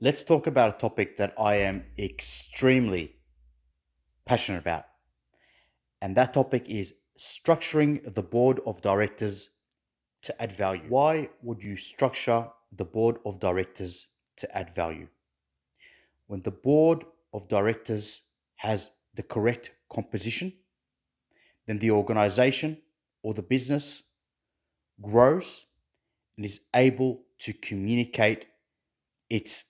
Let's talk about a topic that I am extremely passionate about. And that topic is structuring the board of directors to add value. Why would you structure the board of directors to add value? When the board of directors has the correct composition, then the organization or the business grows and is able to communicate its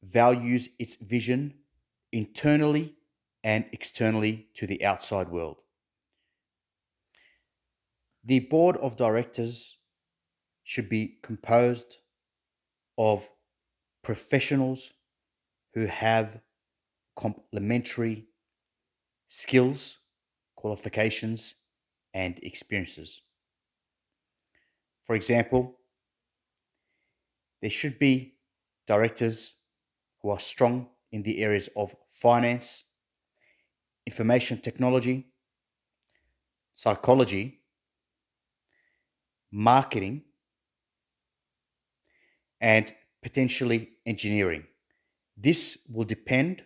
values, its vision internally and externally to the outside world. The board of directors should be composed of professionals who have complementary skills, qualifications, and experiences. For example, there should be directors who are strong in the areas of finance, information technology, psychology, marketing, and potentially engineering. This will depend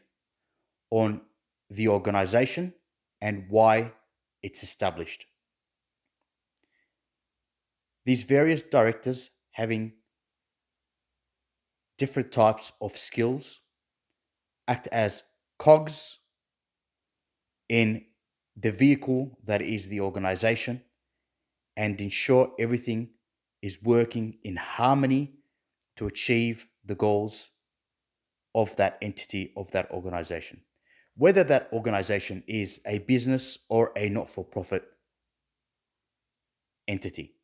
on the organization and why it's established. These various directors having different types of skills act as cogs in the vehicle that is the organization and ensure everything is working in harmony to achieve the goals of that entity, of that organization. Whether that organization is a business or a not for profit entity.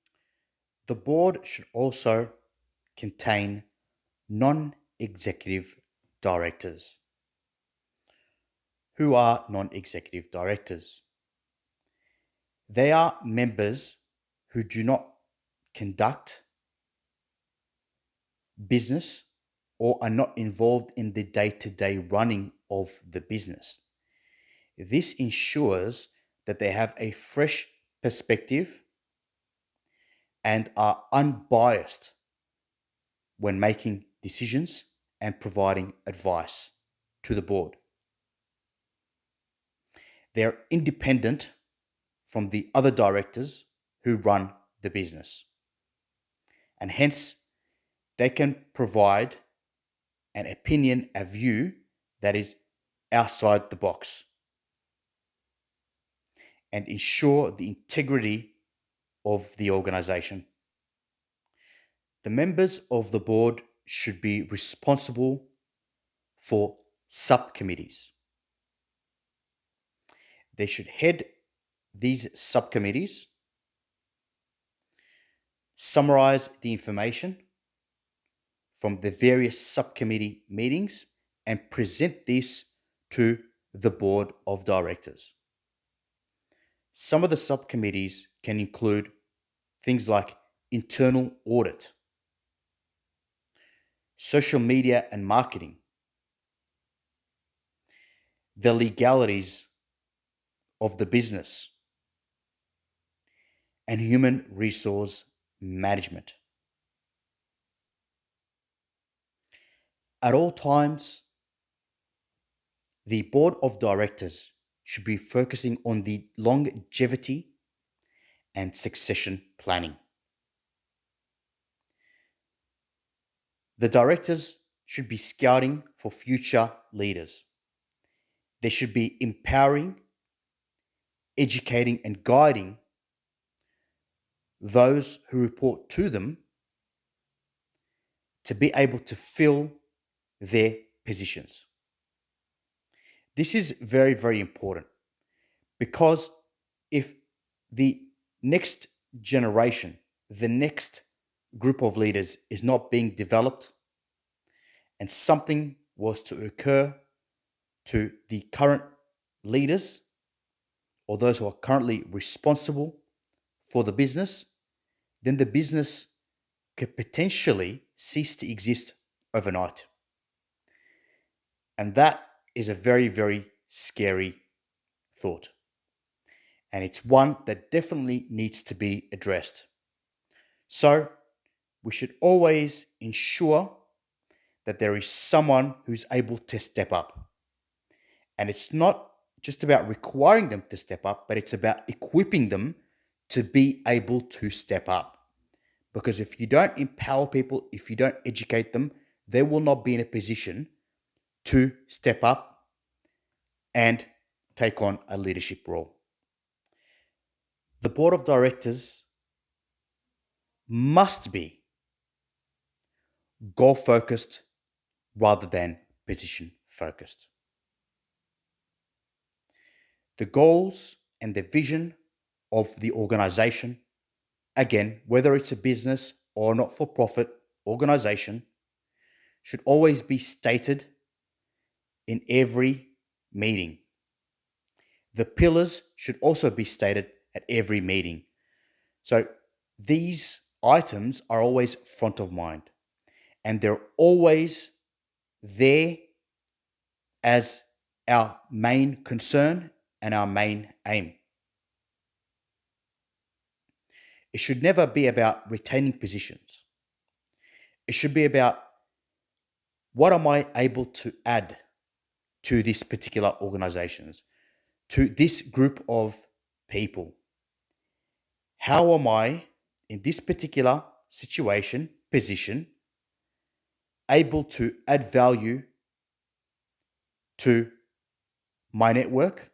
The board should also contain non executive directors. Who are non executive directors? They are members who do not conduct business or are not involved in the day to day running of the business. This ensures that they have a fresh perspective and are unbiased when making decisions and providing advice to the board. They're independent from the other directors who run the business, and hence they can provide an opinion, a view that is outside the box and ensure the integrity of the organization. The members of the board should be responsible for subcommittees. They should head these subcommittees, summarize the information from the various subcommittee meetings, and present this to the board of directors. Some of the subcommittees can include things like internal audit, social media and marketing, the legalities of the business, and human resource management. At all times, the board of directors should be focusing on the longevity and succession planning. The directors should be scouting for future leaders. They should be empowering, educating, and guiding those who report to them to be able to fill their positions. This is very, very important because if the next generation, the next group of leaders is not being developed and something was to occur to the current leaders or those who are currently responsible for the business, then the business could potentially cease to exist overnight. And that is a very, very scary thought. And it's one that definitely needs to be addressed. So we should always ensure that there is someone who's able to step up. And it's not just about requiring them to step up, but it's about equipping them to be able to step up. Because if you don't empower people, if you don't educate them, they will not be in a position to step up and take on a leadership role. The board of directors must be goal focused rather than position focused. The goals and the vision of the organization, again, whether it's a business or not for profit organization, should always be stated in every meeting. The pillars should also be stated at every meeting. So these items are always front of mind, and they're always there as our main concern and our main aim. It should never be about retaining positions. It should be about what am I able to add to this particular organizations, to this group of people. How am I in this particular situation, position, able to add value to my network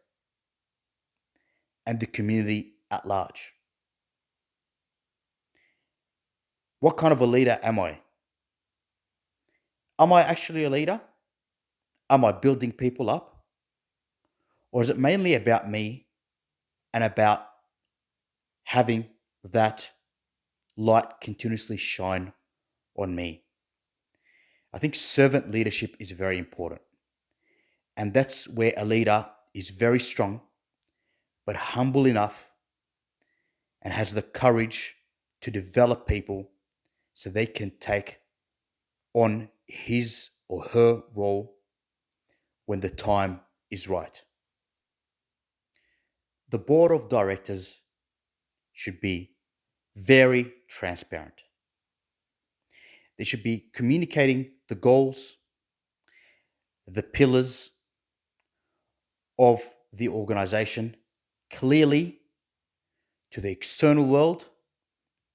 and the community at large? What kind of a leader am I? Am I actually a leader? Am I building people up? Or is it mainly about me and about having that light continuously shine on me? I think servant leadership is very important. And that's where a leader is very strong, but humble enough and has the courage to develop people so they can take on his or her role when the time is right. The board of directors should be very transparent. They should be communicating the goals, the pillars of the organization clearly to the external world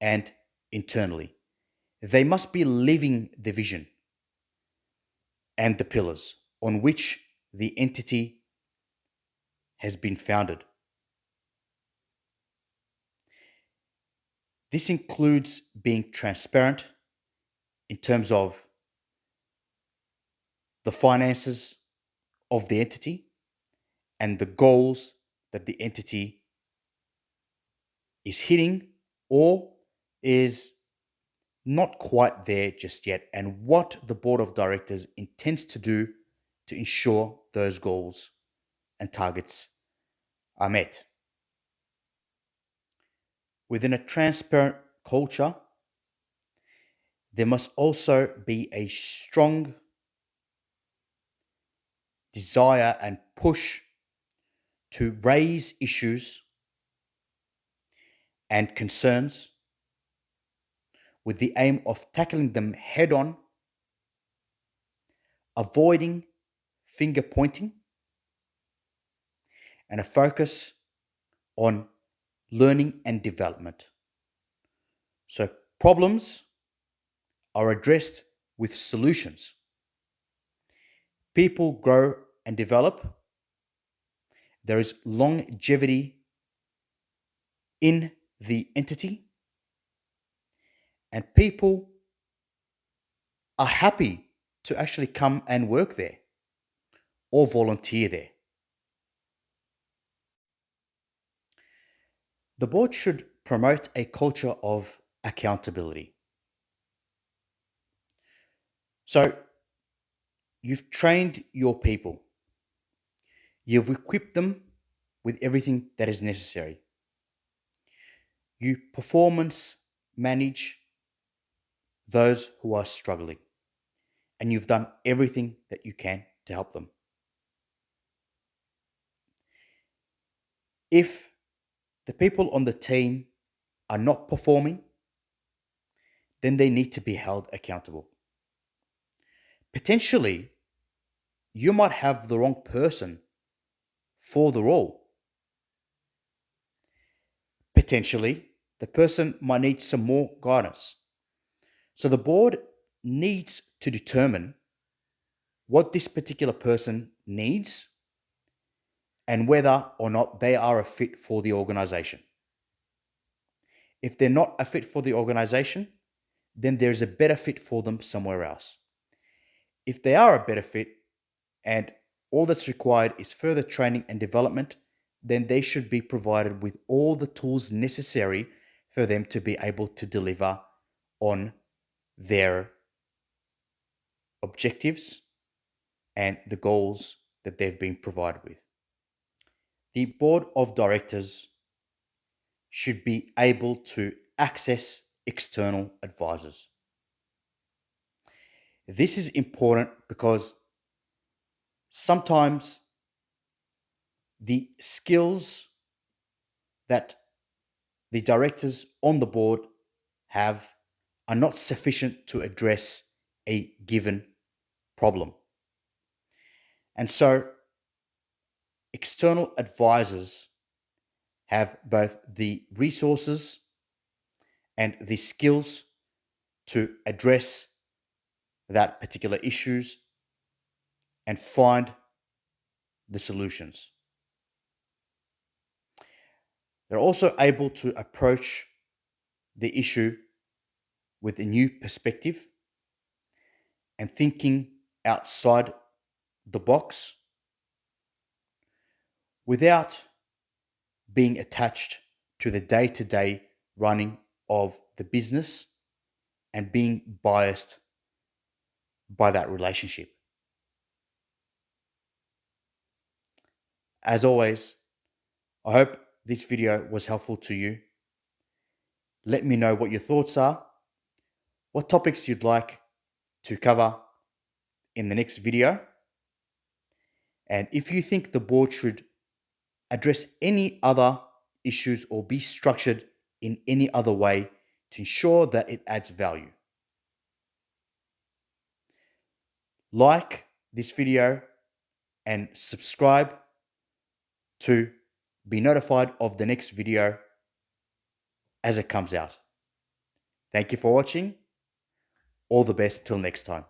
and internally. They must be living the vision and the pillars on which the entity has been founded. This includes being transparent in terms of the finances of the entity and the goals that the entity is hitting or is not quite there just yet, and what the board of directors intends to do to ensure those goals and targets are met. Within a transparent culture, there must also be a strong desire and push to raise issues and concerns with the aim of tackling them head on, avoiding finger pointing, and a focus on learning and development. So problems are addressed with solutions. People grow and develop. There is longevity in the entity, and people are happy to actually come and work there or volunteer there. The board should promote a culture of accountability. So, you've trained your people, you've equipped them with everything that is necessary. You performance manage those who are struggling, and you've done everything that you can to help them. If the people on the team are not performing, then they need to be held accountable. Potentially, you might have the wrong person for the role. Potentially, the person might need some more guidance. So the board needs to determine what this particular person needs and whether or not they are a fit for the organization. If they're not a fit for the organization, then there's a better fit for them somewhere else. If they are a better fit and all that's required is further training and development, then they should be provided with all the tools necessary for them to be able to deliver on their objectives and the goals that they've been provided with. The board of directors should be able to access external advisors. This is important because sometimes the skills that the directors on the board have are not sufficient to address a given problem. And so external advisors have both the resources and the skills to address that particular issues and find the solutions. They're also able to approach the issue with a new perspective and thinking outside the box without being attached to the day-to-day running of the business and being biased by that relationship. As always, I hope this video was helpful to you. Let me know what your thoughts are, what topics you'd like to cover in the next video, and if you think the board should address any other issues or be structured in any other way to ensure that it adds value. Like this video and subscribe to be notified of the next video as it comes out. Thank you for watching. All the best till next time.